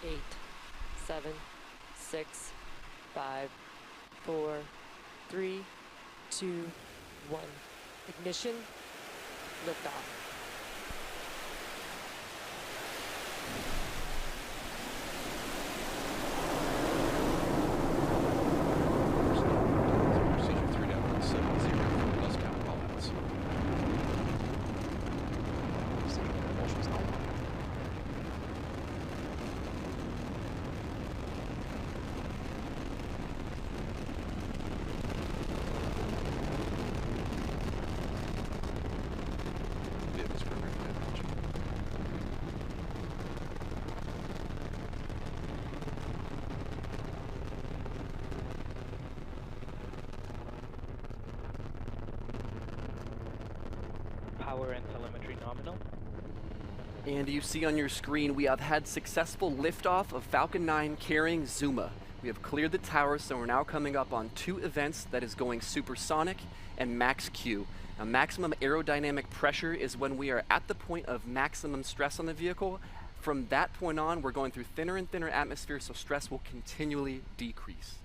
8, 7, 6, 5, 4, 3, 2, 1. Ignition, liftoff. Procedure 3.170 for bus count rollouts. Vehicles programmed to launch. Power and telemetry nominal. And you see on your screen, we have had successful liftoff of Falcon 9 carrying ZUMA. We have cleared the tower, so we're now coming up on 2 events that is going supersonic and max Q. Now, maximum aerodynamic pressure is when we are at the point of maximum stress on the vehicle. From that point on, we're going through thinner and thinner atmosphere, so stress will continually decrease.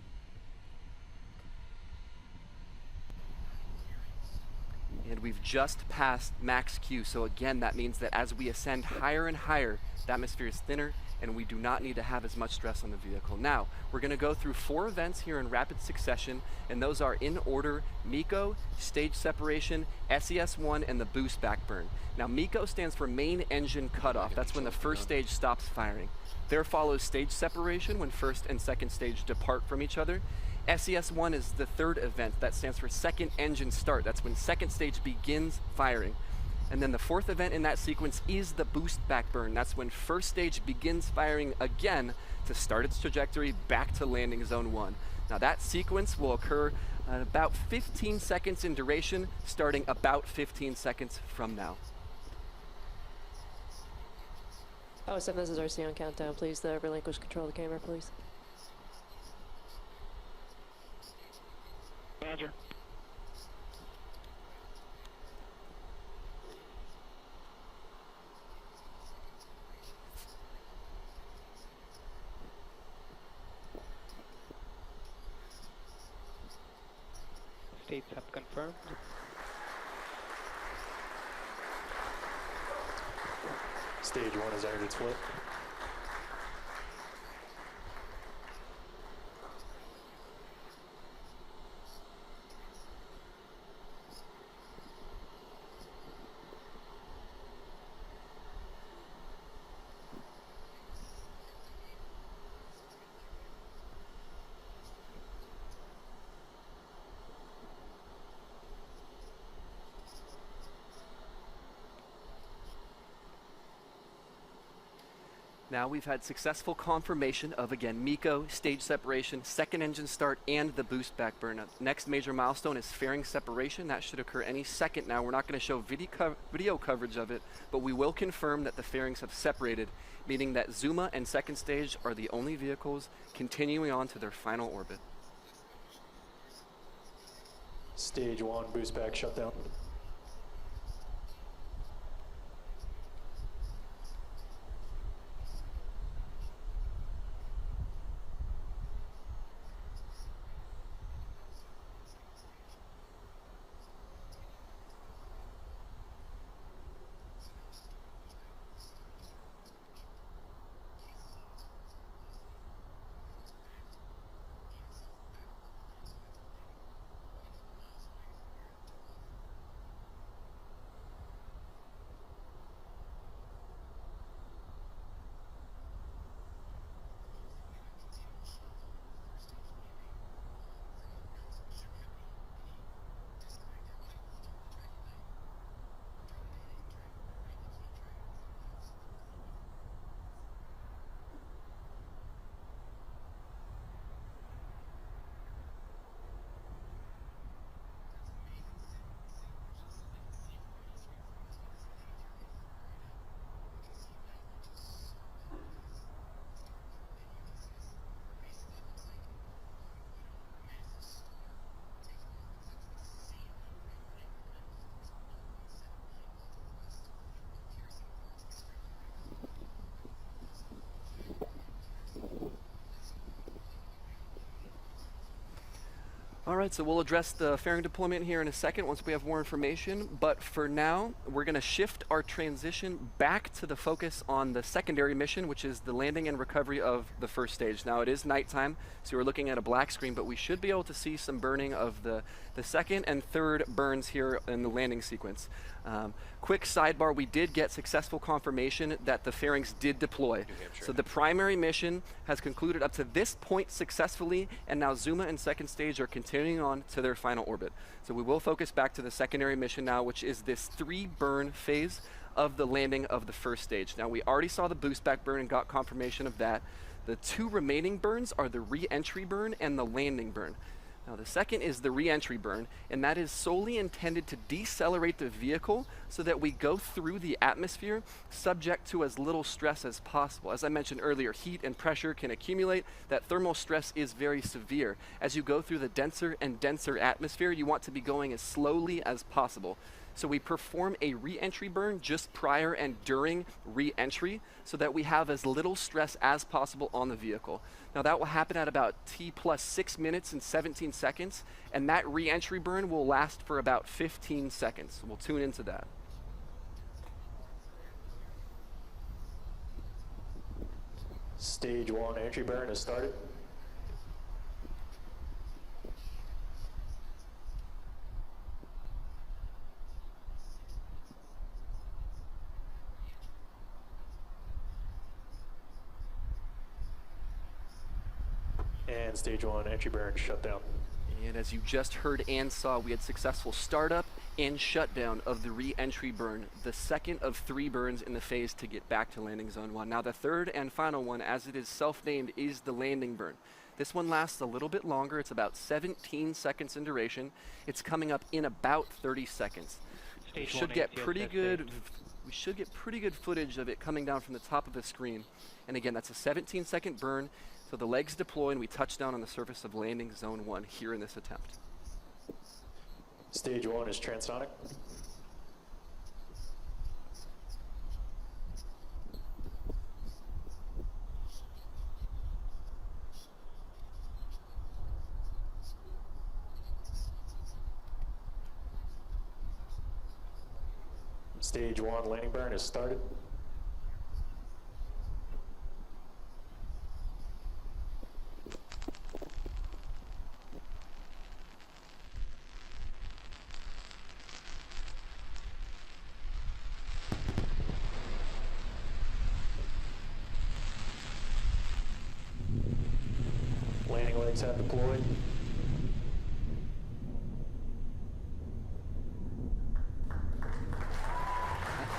And we've just passed max Q, so again, that means that as we ascend higher and higher, the atmosphere is thinner and we do not need to have as much stress on the vehicle. Now, we're going to go through 4 events here in rapid succession, and those are in order: MECO, stage separation, SES-1, and the boost back burn. Now, MECO stands for main engine cutoff. That's when the first stage stops firing. There follows stage separation, when first and second stage depart from each other. SES-1 is the 3rd event. That stands for second engine start. That's when second stage begins firing. And then the 4th event in that sequence is the boost back burn. That's when first stage begins firing again to start its trajectory back to landing zone 1. Now that sequence will occur about 15 seconds in duration, starting about 15 seconds from now. Oh, 7, this is RC on countdown. Please relinquish control of the camera, please. Roger. States have confirmed. Stage 1 has entered its flip. Now we've had successful confirmation of, again, MECO, stage separation, second engine start, and the boost back burn. Next major milestone is fairing separation. That should occur any second now. We're not going to show video coverage of it, but we will confirm that the fairings have separated, meaning that ZUMA and second stage are the only vehicles continuing on to their final orbit. Stage 1 boost back shutdown. All right, so we'll address the fairing deployment here in a second once we have more information, but for now, we're gonna shift our transition back to the focus on the secondary mission, which is the landing and recovery of the first stage. Now, it is nighttime, so we're looking at a black screen, but we should be able to see some burning of the second and third burns here in the landing sequence. Quick sidebar, we did get successful confirmation that the fairings did deploy. So the primary mission has concluded up to this point successfully, and now ZUMA and second stage are continuing on to their final orbit. So we will focus back to the secondary mission now, which is this 3 burn phase of the landing of the first stage. Now, we already saw the boost back burn and got confirmation of that. The 2 remaining burns are the re-entry burn and the landing burn. Now, the second is the re-entry burn, and that is solely intended to decelerate the vehicle so that we go through the atmosphere subject to as little stress as possible. As I mentioned earlier, heat and pressure can accumulate. That thermal stress is very severe. As you go through the denser and denser atmosphere, you want to be going as slowly as possible. So we perform a re-entry burn just prior and during re-entry so that we have as little stress as possible on the vehicle. Now, that will happen at about T plus 6 minutes and 17 seconds, and that re-entry burn will last for about 15 seconds. We'll tune into that. Stage 1 entry burn has started. And stage 1 entry burn shut down. And as you just heard and saw, we had successful startup and shutdown of the re-entry burn, the second of 3 burns in the phase to get back to landing zone 1. Now, the third and final one, as it is self-named, is the landing burn. This one lasts a little bit longer. It's about 17 seconds in duration. It's coming up in about 30 seconds. We should get pretty good footage of it coming down from the top of the screen. And again, that's a 17-second burn. So the legs deploy and we touch down on the surface of landing zone 1 here in this attempt. Stage 1 is transonic. Stage 1 landing burn has started. Landing legs have deployed.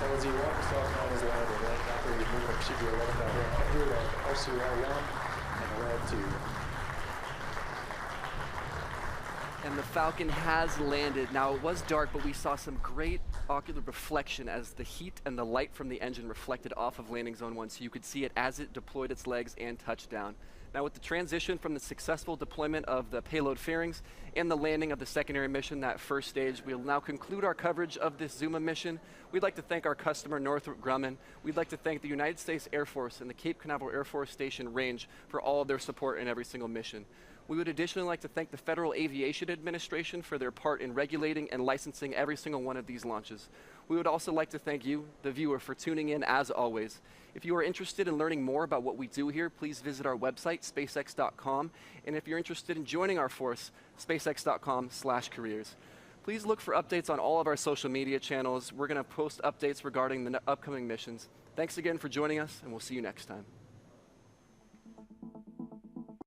LZ1 Falcon is landed. Landing operator movement procedure 11.100 on RCR1 and red 2. And the Falcon has landed. Now, it was dark, but we saw some great ocular reflection as the heat and the light from the engine reflected off of landing zone 1, so you could see it as it deployed its legs and touched down. Now, with the transition from the successful deployment of the payload fairings and the landing of the secondary mission, that first stage, we'll now conclude our coverage of this ZUMA mission. We'd like to thank our customer, Northrop Grumman. We'd like to thank the United States Air Force and the Cape Canaveral Air Force Station Range for all of their support in every single mission. We would additionally like to thank the Federal Aviation Administration for their part in regulating and licensing every single one of these launches. We would also like to thank you, the viewer, for tuning in as always. If you are interested in learning more about what we do here, please visit our website, spacex.com. And if you're interested in joining our force, spacex.com/careers. Please look for updates on all of our social media channels. We're going to post updates regarding the upcoming missions. Thanks again for joining us, and we'll see you next time.